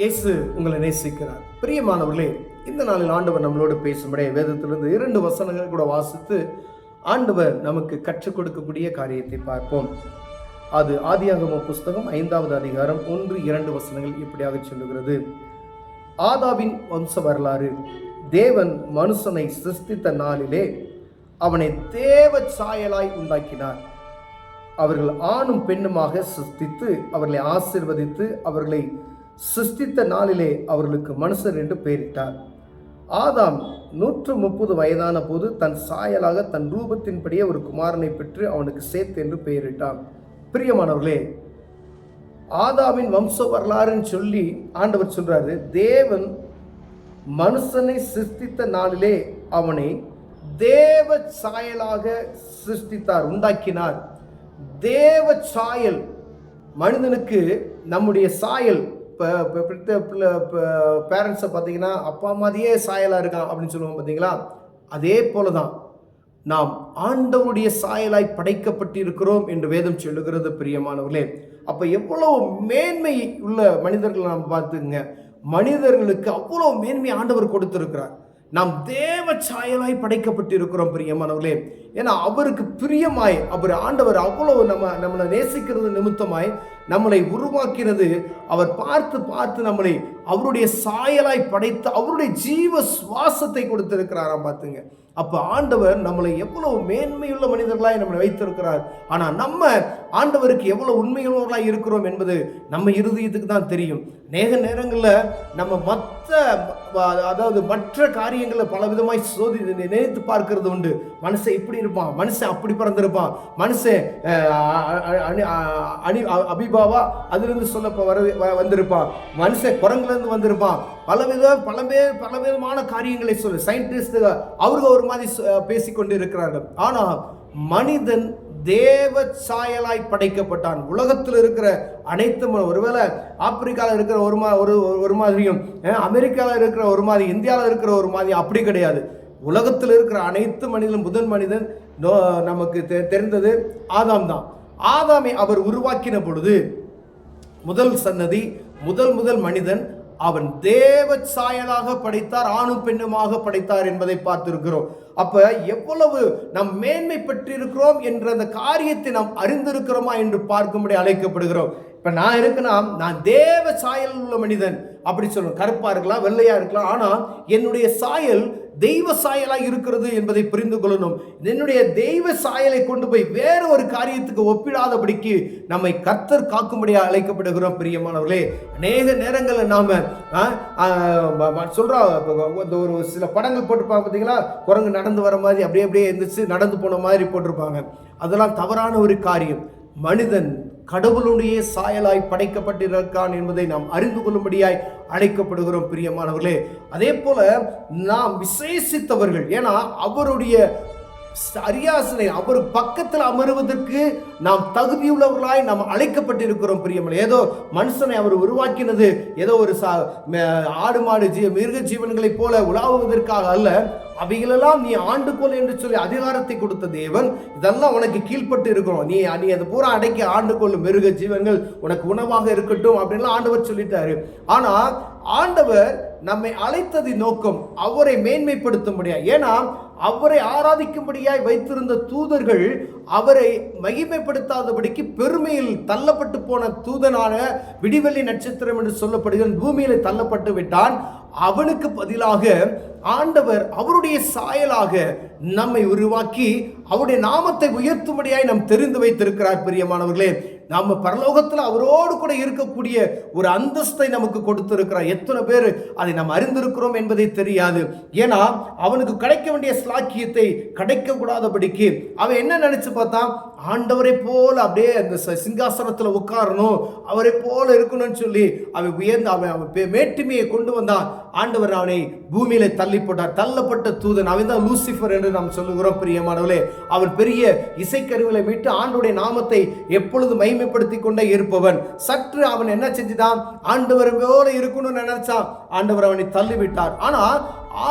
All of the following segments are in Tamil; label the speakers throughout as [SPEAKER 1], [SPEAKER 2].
[SPEAKER 1] இயேசு உங்களை நேசிக்கிறார். பிரியமானவர்களே, இந்த நாளில் ஆண்டவர் நம்மளோடு பேசும்படிய வேதத்திலிருந்து 2 வசனங்கள் கூட வாசித்து ஆண்டவர் நமக்கு கற்றுக் கொடுக்கக்கூடிய காரியத்தை பார்ப்போம். அது ஆதியாகம புஸ்தகம் 5வது அதிகாரம் 1-2 வசனங்கள் இப்படியாக சொல்லுகிறது. ஆதாமின் வம்ச வரலாறு. தேவன் மனுஷனை சிருஷ்டித்த நாளிலே அவனை தேவ சாயலாய் உண்டாக்கினார். அவர்கள் ஆணும் பெண்ணுமாக சிருஷ்டித்து அவர்களை ஆசீர்வதித்து அவர்களை சிருஷ்டித்த நாளிலே அவர்களுக்கு மனுஷர் என்று பெயரிட்டார். ஆதாம் 130 வயதான போது தன் சாயலாக தன் ரூபத்தின்படியே ஒரு குமாரனை பெற்று அவனுக்கு சேத் என்று பெயரிட்டான். பிரியமானவர்களே, ஆதாமின் வம்ச வரலாறுன்னு சொல்லி ஆண்டவர் சொல்றாரு, தேவன் மனுஷனை சிருஷ்டித்த நாளிலே அவனை தேவ சாயலாக சிருஷ்டித்தார், உண்டாக்கினார். தேவ சாயல் மனிதனுக்கு நம்முடைய சாயல். பேரண்ட்ஸை பார்த்தீங்கன்னா அப்பா மாதிரியே சாயலாக இருக்கான் அப்படின்னு சொல்லுவோம் பார்த்தீங்களா? அதே போல தான் நாம் ஆண்டவருடைய சாயலாய் படைக்கப்பட்டிருக்கிறோம் என்று வேதம் சொல்லுகிறது. பிரியமானவர்களே, அப்போ எவ்வளவு மேன்மை உள்ள மனிதர்களை நாம் பார்த்துங்க. மனிதர்களுக்கு அவ்வளோ மேன்மை ஆண்டவர் கொடுத்திருக்கிறார். நாம் தேவ சாயலாய் படைக்கப்பட்டிருக்கிறோம் பிரியமானவர்களே. ஏன்னா அவருக்கு பிரியமாய் ஆண்டவர் அவ்வளவு நம்மளை நேசிக்கிறது நிமித்தமாய் நம்மளை உருவாக்கினது. அவர் பார்த்து நம்மளை அவருடைய சாயலாய் படைத்து அவருடைய ஜீவ சுவாசத்தை கொடுத்திருக்கிறாராம். பார்த்துங்க, அப்போ ஆண்டவர் நம்மளை எவ்வளவு மேன்மையுள்ள மனிதர்களாய் நம்மளை வைத்திருக்கிறார். ஆனால் நம்ம ஆண்டவருக்கு எவ்வளவு உண்மையுள்ளவர்களாய் இருக்கிறோம் என்பது நம்ம இருதயத்துக்கு தான் தெரியும். நேரங்களில் நம்ம மற்ற காரியங்களை பல விதமாய் நினைத்து பார்க்கிறது உண்டு. மனுஷன் இப்படி இருப்பான், மனுஷன் அப்படி பிறந்திருப்பான், மனுஷன் அபிபாவா அதிலிருந்து சொல்ல வந்திருப்பான், மனுஷன் குரங்குலேருந்து வந்திருப்பான். பல விதமான காரியங்களை சொல்லு சயின்டிஸ்ட் அவர்கள் ஒரு மாதிரி பேசிக்கொண்டு இருக்கிறார்கள். ஆனால் மனிதன் தேவ சாயலாய் படைக்கப்பட்டான். உலகத்தில் இருக்கிற அனைத்து, ஒருவேளை ஆப்பிரிக்காவில் இருக்கிற ஒரு மாதிரியும், அமெரிக்காவில் இருக்கிற ஒரு மாதிரி, இந்தியாவில் இருக்கிற ஒரு மாதிரி அப்படி கிடையாது. உலகத்தில் இருக்கிற அனைத்து மனிதனும் முதல் மனிதன் நமக்கு தெரிந்தது ஆதாம் தான். ஆதாமை அவர் உருவாக்கின பொழுது முதல் சன்னதி, முதல் மனிதன் அவன் தேவ சாயலாக படைத்தார், ஆணும் பெண்ணுமாக படைத்தார் என்பதை பார்த்திருக்கிறோம். அப்ப எவ்வளவு நாம் மேன்மை பெற்றிருக்கிறோம் என்ற அந்த காரியத்தை நாம் அறிந்திருக்கிறோமா என்று பார்க்கும்படி அழைக்கப்படுகிறோம். இப்ப நான் இருக்குன்னா நான் தேவ சாயல் உள்ள மனிதன் அப்படி சொல்லணும். கருப்பா இருக்கலாம், வெள்ளையா இருக்கலாம், ஆனா என்னுடைய சாயல் தெய்வ சாயலாக இருக்கிறது என்பதை புரிந்து கொள்ளணும். என்னுடைய தெய்வ சாயலை கொண்டு போய் வேற ஒரு காரியத்துக்கு ஒப்பிடாதபடிக்கு நம்மை கர்த்தர் காக்கும்படியாக அழைக்கப்படுகிறோம். பிரியமானவர்களே, அநேக நேரங்களில் நாம சொல்றோம், ஒரு சில படங்கள் போட்டிருப்பாங்க பார்த்தீங்களா, குரங்கு நடந்து வர மாதிரி அப்படியே எந்திரிச்சு நடந்து போன மாதிரி போட்டிருப்பாங்க. அதெல்லாம் தவறான ஒரு காரியம். மனிதன் கடவுளுடைய சாயலாய் படைக்கப்பட்டிருக்கான் என்பதை நாம் அறிந்து கொள்ளும்படியாய் அழைக்கப்படுகிறோம். பிரியமானவர்களே, அதே போல நாம் விசேஷித்தவர்கள். ஏன்னா அவருடைய அரியாசனை, அவர் பக்கத்தில் அமருவதற்கு நாம் தகுதியுள்ளவர்களாய் நாம் அழைக்கப்பட்டிருக்கிறோம். பிரியமானவர்களே, ஏதோ மனுஷனை அவர் உருவாக்கினது ஏதோ ஒரு ஆடு மாடு மிருக ஜீவன்களை போல உலாவுவதற்காக அல்ல. அவைகளெல்லாம் நீ ஆண்டுகொள் என்று சொல்லி அதிகாரத்தை கொடுத்த தேவன், இதெல்லாம் உனக்கு கீழ்பட்டு இருக்கணும், நீ அது பூரா அடக்கி ஆண்டுகொள்ளும் மிருக ஜீவன்கள் உனக்கு உணவாக இருக்கட்டும் அப்படின்லாம் ஆண்டவர் சொல்லிட்டாரு. ஆனா ஆண்டவர் நம்மை அழைத்ததின் நோக்கம் அவரை மேன்மைப்படுத்த முடியாது. ஏன்னா அவரை ஆராதிக்கும்படியாய் வைத்திருந்த தூதர்கள் அவரை மகிமைப்படுத்தாதபடிக்கு பெருமையில் தள்ளப்பட்டு போன தூதனான விடிவெள்ளி நட்சத்திரம் என்று சொல்லப்படுகிற பூமியில தள்ளப்பட்டு விட்டான். அவனுக்கு பதிலாக ஆண்டவர் அவருடைய சாயலாக நம்மை உருவாக்கி அவருடைய நாமத்தை உயர்த்தும்படியாய் நாம் தெரிந்து வைத்திருக்கிறார். பிரியமானவர்களே, நாம பரலோகத்தில் அவரோடு கூட இருக்கக்கூடிய ஒரு அந்தஸ்தை நமக்கு கொடுத்திருக்கிறார். எத்தனை பேர் அதை நாம் அறிந்திருக்கிறோம் என்பதை தெரியாது. ஏன்னா அவனுக்கு கிடைக்க வேண்டிய ஸ்லாக்கியத்தை கிடைக்க கூடாதபடிக்கு அவன் என்ன நினைச்சு பார்த்தான், ஆண்டவரை போல அப்படியே அந்த சிங்காசனத்தில் உட்காரணும், அவரை போல இருக்கணும்னு சொல்லி அவன் உயர்ந்து அவன் மேட்டுமையை கொண்டு வந்தான். ஆண்டவர் அவனை பூமியில தள்ளி போட்டார். தள்ளப்பட்ட தூதன் அவன் தான் லூசிஃபர் என்று நாம் சொல்லுகிறோம். பிரியமானவர்களே, அவன் பெரிய இசைக்கருவிகளை மீட்டு ஆண்டவருடைய நாமத்தை எப்பொழுது மகிமைப்படுத்தி கொண்டே இருப்பவன். சற்று அவன் என்ன செஞ்சுட்டான், ஆண்டவர் போல இருக்கணும்னு நினைச்சான். ஆண்டவர் அவனை தள்ளிவிட்டார். ஆனா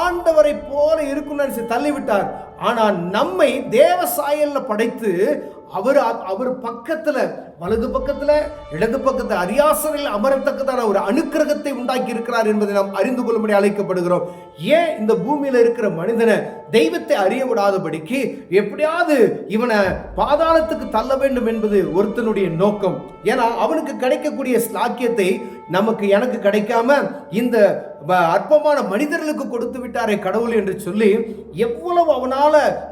[SPEAKER 1] ஆண்டவரை போல இருக்கணும்னு தள்ளிவிட்டார். ஆனால் நம்மை தேவ சாயல்ல படைத்து அவர் பக்கத்துல, வலது பக்கத்துல இடது பக்கத்துல அரியாசனில் அமரத்தக்கதான ஒரு அனுக்கிரகத்தை உண்டாக்கி இருக்கிறார் என்பதை நாம் அறிந்து கொள்ளும்படி அழைக்கப்படுகிறோம். ஏன் இந்த பூமியில இருக்கிற மனிதனை தெய்வத்தை அறிய விடாதபடிக்கு எப்படியாவது இவனை பாதாளத்துக்கு தள்ள வேண்டும் என்பது ஒருத்தனுடைய நோக்கம். ஏன்னா அவனுக்கு கிடைக்கக்கூடிய ஸ்லாக்கியத்தை எனக்கு கிடைக்காம இந்த அற்பமான மனிதர்களுக்கு கொடுத்து விட்டாரே கடவுள் என்று சொல்லி எவ்வளவு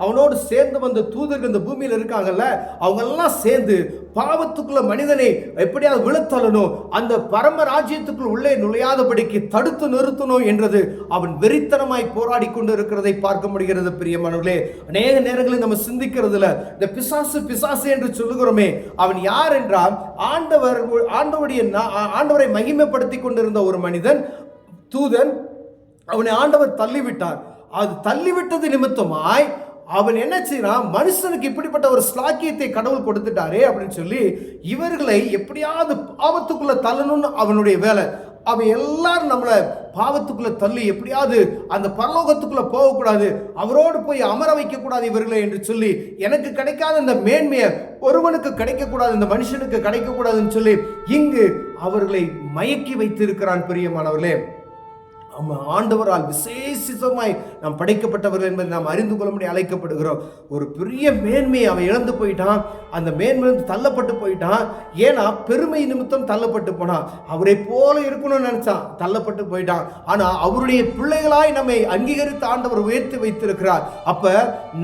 [SPEAKER 1] அவனோடு சேர்ந்து வந்த தூதர்கள் இந்த பூமியில் இருக்காங்கல்ல, அவங்க எல்லாம் சேர்ந்து பாவத்துக்குள்ள மனிதனை எப்படியாவது விழுத்தலணும், அந்த பரம ராஜ்யத்துக்குள் உள்ளே நுழையாதபடிக்கு தடுத்து நிறுத்தணும் என்றது அவன் வெறித்தனமாய் போராடி கொண்டு இருக்கிறதை பார்க்க முடிகிறது. பிரியமானவர்களே, அநேக நேரங்களில் நம்ம சிந்திக்கிறதுல இந்த பிசாசு என்று சொல்லுகிறோமே, அவன் யார் என்றால் ஆண்டவரை மகிமைப்படுத்தி கொண்டிருந்த ஒரு மனிதன், தூதன். அவனை ஆண்டவர் தள்ளிவிட்டார். அது தள்ளிவிட்டது நிமித்தமாய் அவன் என்ன செய்யறான், மனுஷனுக்கு இப்படிப்பட்ட ஒரு ஸ்லாக்கியத்தை கடவுள் கொடுத்துட்டாரே அப்படின்னு சொல்லி இவர்களை எப்படியாவது பாவத்துக்குள்ள தள்ளணும்னு அவனுடைய வேலை. அவன் எல்லாரும் நம்மளை பாவத்துக்குள்ள தள்ளி எப்படியாவது அந்த பரலோகத்துக்குள்ள போகக்கூடாது, அவரோடு போய் அமர வைக்க கூடாது இவர்களை என்று சொல்லி, எனக்கு கிடைக்காத இந்த மேன்மையை ஒருவனுக்கு கிடைக்கக்கூடாது, இந்த மனுஷனுக்கு கிடைக்கக்கூடாதுன்னு சொல்லி இங்கு அவர்களை மயக்கி வைத்திருக்கிறான். பிரியமானவர்களே, ஆண்டவரால் விசேஷமாய் நாம் படைக்கப்பட்டவர்கள் என்பதை நாம் அறிந்து கொள்ளும்படி அழைக்கப்படுகிறோம். ஒரு பெரிய மேன்மையை அவன் இழந்து போயிட்டான், அந்த மேன்மையிலிருந்து தள்ளப்பட்டு போயிட்டான். ஏன்னா பெருமை நிமித்தம் தள்ளப்பட்டு போனான். அவரை போல இருக்கணும்னு நினைச்சான், தள்ளப்பட்டு போயிட்டான். ஆனா அவருடைய பிள்ளைகளாய் நம்மை அங்கீகரித்து ஆண்டவர் உயர்த்தி வைத்திருக்கிறார். அப்ப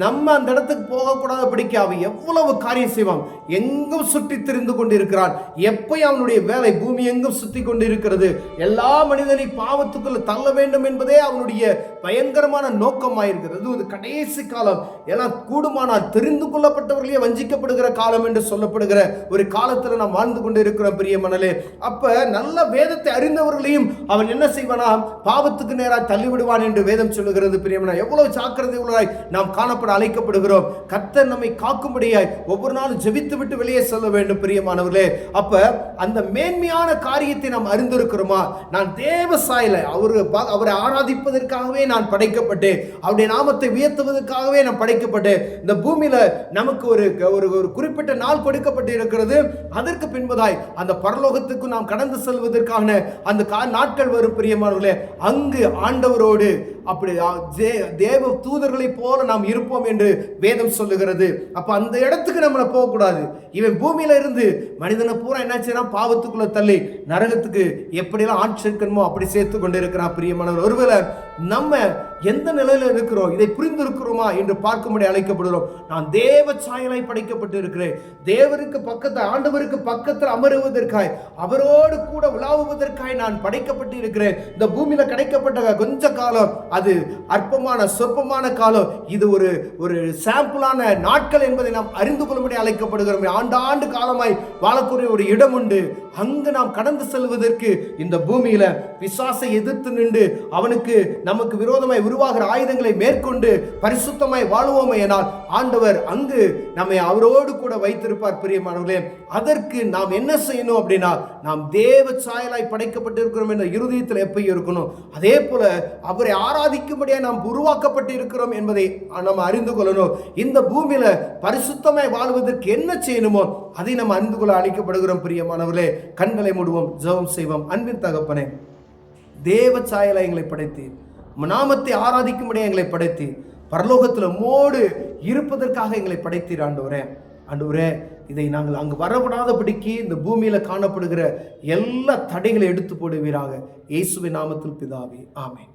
[SPEAKER 1] நம்ம அந்த இடத்துக்கு போகக்கூடாதபடிக்கு அவன் எவ்வளவு காரியம் செய்வான், எங்கும் சுற்றி திரிந்து கொண்டிருக்கிறான். எப்பயும் அவனுடைய வேலை பூமி எங்கும் சுத்தி கொண்டு இருக்கிறது. எல்லா மனிதனை பாவத்துக்குள்ள தள்ள வேண்டும் என்பதே அவனுடைய பயங்கரமான நோக்கமாயிருக்கிறது. இது கடைசி காலம், எல்லாம் கூடுமானால் தெரிந்து கொள்ளப்பட்டவர்களே வஞ்சிக்கப்படுகிற காலம் என்று சொல்லப்படுகிற ஒரு காலத்தில் நாம் வாழ்ந்து கொண்டு இருக்கிறோம். பிரியமானவர்களே, அப்ப நல்ல வேதத்தை அறிந்தவர்களையும் அவன் என்ன செய்வானா, பாவத்துக்கு நேராக தள்ளிவிடுவான் என்று வேதம் சொல்லுகிறது. பிரியமான, எவ்வளவு ஜாக்கிரதை உள்ளதாய் நாம் காணப்பட அழைக்கப்படுகிறோம். கர்த்தர் நம்மை காக்கும்படியாய் ஒவ்வொரு நாளும் ஜெபித்து விட்டு வெளியே செல்ல வேண்டும். பிரியமானவர்களே, அப்ப அந்த மேன்மையான காரியத்தை நாம் அறிந்திருக்கிறோமா? நான் தேவ சாயலை அவரை ஆராதிப்பதற்காகவே நான் படைக்கப்பட்டேன், அவருடைய நாமத்தை உயர்த்துவதற்காகவே நான் படைக்கப்பட்டேன். இந்த பூமியில நமக்கு ஒரு குறிப்பிட்ட நாள் கொடுக்கப்பட்டு இருக்கிறது. அதற்கு பின்பதாய் அந்த பரலோகத்துக்கு நாம் கடந்து செல்வதற்கான அந்த நாட்கள் வரும். பிரியமானவர்களே, அங்கு ஆண்டவரோடு அப்படி தேவ தூதர்களை போல நாம் இருப்போம் என்று வேதம் சொல்லுகிறது. அப்ப அந்த இடத்துக்கு நம்மளை போகக்கூடாது. இவன் பூமியில இருந்து மனிதனை பூரா என்ன செய்யறான், பாவத்துக்குள்ள தள்ளி நரகத்துக்கு எப்படியெல்லாம் ஆட்சேர்க்கணுமோ அப்படி சேர்த்து கொண்டு இருக்கிறான். பிரியமானவர், ஒருவேளை நம்ம எந்த நிலையில இருக்கிறோம், இதை புரிந்து இருக்கிறோமா என்று பார்க்கும்படி அழைக்கப்படுகிறோம். நான் தேவ சாயலாய் படைக்கப்பட்டு இருக்கிறேன். தேவருக்கு பக்கத்தில், ஆண்டவருக்கு பக்கத்தில் அமருவதற்காய், அவரோடு கூட உலாவுவதற்காய் நான் படைக்கப்பட்டு இருக்கிறேன். இந்த பூமியில கிடைக்கப்பட்ட கொஞ்ச காலம் அது அற்பமான சொற்பமான காலம். இது ஒரு சாம்பிளான நாட்கள் என்பதை நாம் அறிந்து கொள்ளும்படி அழைக்கப்படுகிறோம். ஆண்டாண்டு காலமாய் வாழக்கூடிய ஒரு இடம் உண்டு. அங்கு நாம் கடந்து செல்வதற்கு இந்த பூமியில பிசாசை எதிர்த்து நின்று அவனுக்கு நமக்கு விரோதமாய் உருவாகிற ஆயுதங்களை மேற்கொண்டு பரிசுத்தமாய் வாழுவோமே எனால் ஆண்டவர் அங்கு நம்மை அவரோடு கூட வைத்திருப்பார். பிரியமானவர்களே, அதற்கு நாம் என்ன செய்யணும் அப்படின்னா, நாம் தேவ சாயலாய் படைக்கப்பட்டிருக்கிறோம் என்ற இருதயத்தில் எப்பயும் இருக்கணும். அதே போல அவரை ஆராதிக்கும்படியாக நாம் உருவாக்கப்பட்டு இருக்கிறோம் என்பதை நாம் அறிந்து கொள்ளணும். இந்த பூமியில பரிசுத்தமாய் வாழ்வதற்கு என்ன செய்யணுமோ அதை நம்ம அறிந்து கொள்ள அழைக்கப்படுகிறோம். பிரியமானவர்களே, கண்களை மூடுவோம், ஜெபம் செய்வோம். அன்பின் தகப்பனே, தேவ சாயலாய் எங்களை படைத்து நாமத்தை ஆராதிக்கும்படியாக எங்களை படைத்து பரலோகத்தில் மோடு இருப்பதற்காக எங்களை படைத்தீர். ஆண்டவரே, இதை நாங்கள் அங்கு வரப்படாதபடிக்கு இந்த பூமியில காணப்படுகிற எல்லா தடைகளை எடுத்து போடுவீராக. இயேசுவின் நாமத்தில் பிதாவே, ஆமென்.